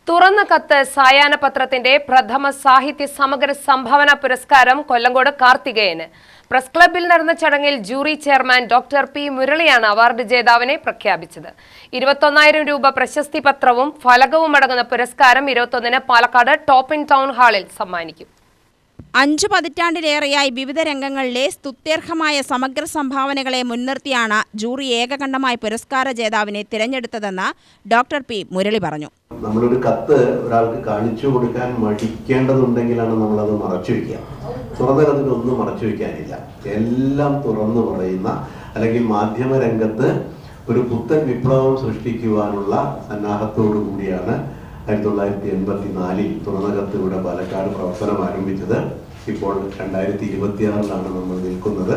തുറന്ന കത്ത് സായാഹ്ന പത്രത്തിന്റെ പ്രഥമ സാഹിത്യ സമഗ്ര സംഭാവന പുരസ്കാരം കൊല്ലങ്കോട് കാർത്തികേയന്. പ്രസ് ക്ലബ്ബിൽ നടന്ന ചടങ്ങിൽ ജൂറി ചെയർമാൻ ഡോക്ടർ പി മുരളിയാണ് അവാർഡ് ജേതാവിനെ പ്രഖ്യാപിച്ചത്. 21,000 രൂപ പ്രശസ്തി പത്രവും ഫലകവും അടങ്ങുന്ന പുരസ്കാരം 21-ന് പാലക്കാട് ടോപ്പ് ഇൻ ടൗൺ ഹാളിൽ സമ്മാനിക്കും. 5 പതിറ്റാണ്ടിലേറെയായി വിവിധ രംഗങ്ങളിലെ സ്തുത്യർഹമായ സമഗ്ര സംഭാവനകളെ മുൻനിർത്തിയാണ് ജൂറി ഏകകണ്ഠമായി പുരസ്കാര ജേതാവിനെ തിരഞ്ഞെടുത്തതെന്ന് ഡോക്ടർ പി മുരളി പറഞ്ഞു. നമ്മളൊരു കത്ത് ഒരാൾക്ക് കാണിച്ചു കൊടുക്കാൻ മടിക്കേണ്ടതുണ്ടെങ്കിലാണ് നമ്മളത് മറച്ചു വയ്ക്കുക. തുറന്ന കത്തിനൊന്നും മറച്ചു വയ്ക്കാനില്ല. എല്ലാം തുറന്നു പറയുന്ന അല്ലെങ്കിൽ മാധ്യമ രംഗത്ത് ഒരു പുത്തൻ വിപ്ലവം സൃഷ്ടിക്കുവാനുള്ള സന്നാഹത്തോടു കൂടിയാണ് 1984 തുറന്ന കത്ത് ഇവിടെ പാലക്കാട് പ്രവർത്തനം ആരംഭിച്ചത്. ഇപ്പോൾ 2026 നമ്മൾ നിൽക്കുന്നത്.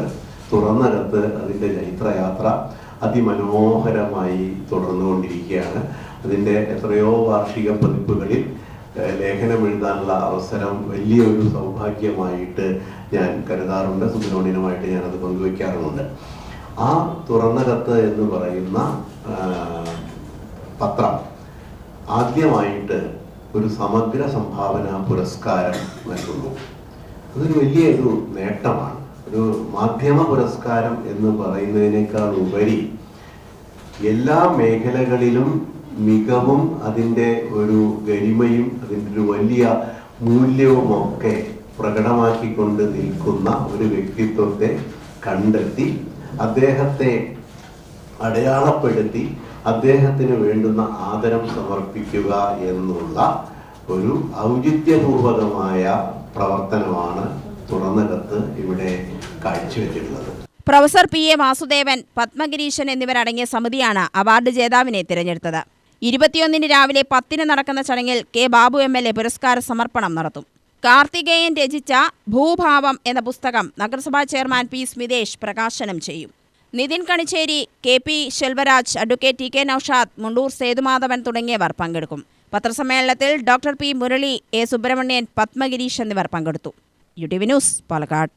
തുറന്ന കത്ത് അതിൻ്റെ ചൈത്രയാത്ര അതിമനോഹരമായി തുടർന്നുകൊണ്ടിരിക്കുകയാണ്. അതിൻ്റെ എത്രയോ വാർഷിക പതിപ്പുകളിൽ ലേഖനം എഴുതാനുള്ള അവസരം വലിയൊരു സൗഭാഗ്യമായിട്ട് ഞാൻ കരുതാറുണ്ട്. സുബ്രഹ്മണ്യനുമായിട്ട് ഞാനത് പങ്കുവയ്ക്കാറുമുണ്ട്. ആ തുറന്ന കത്ത് എന്ന് പറയുന്ന പത്രം ആദ്യമായിട്ട് ഒരു സമഗ്ര സംഭാവന പുരസ്കാരം നൽകുന്നു. അതൊരു വലിയൊരു നേട്ടമാണ്. ഒരു മാധ്യമ പുരസ്കാരം എന്ന് പറയുന്നതിനേക്കാൾ ഉപരി എല്ലാ മേഖലകളിലും മികവും അതിൻ്റെ ഒരു ഗരിമയും അതിൻ്റെ ഒരു വലിയ മൂല്യവുമൊക്കെ പ്രകടമാക്കിക്കൊണ്ട് നിൽക്കുന്ന ഒരു വ്യക്തിത്വത്തെ കണ്ടെത്തി അദ്ദേഹത്തെ അടയാളപ്പെടുത്തി അദ്ദേഹത്തിന് വേണ്ടുന്ന ആദരം സമർപ്പിക്കുക എന്നുള്ള ഒരു ഔചിത്യപൂർവകമായ പ്രവർത്തനമാണ് തുറന്ന കത്ത് ഇവിടെ കാഴ്ചവെച്ചിട്ടുള്ളത്. Professor P A Vasudevan, Padmagireeshan എന്നിവരടങ്ങിയ സമിതിയാണ് അവാർഡ് ജേതാവിനെ തിരഞ്ഞെടുത്തത്. 21-ന് രാവിലെ 10-ന് നടക്കുന്ന ചടങ്ങിൽ കെ ബാബു MLA പുരസ്കാര സമർപ്പണം നടത്തും. കാർത്തികേയൻ രചിച്ച ഭൂഭാവം എന്ന പുസ്തകം നഗരസഭാ ചെയർമാൻ പി സ്മിതേഷ് പ്രകാശനം ചെയ്യും. Nithin Kanicheri, KP Selvaraj, advocate TK Noushad, Mundur Sethumadhavan തുടങ്ങിയവർ പങ്കെടുക്കും. പത്രസമ്മേളനത്തിൽ doctor P Murali, A Subramanian, Padmagireesh എന്നിവർ പങ്കെടുത്തു. UTV news, Palakkad.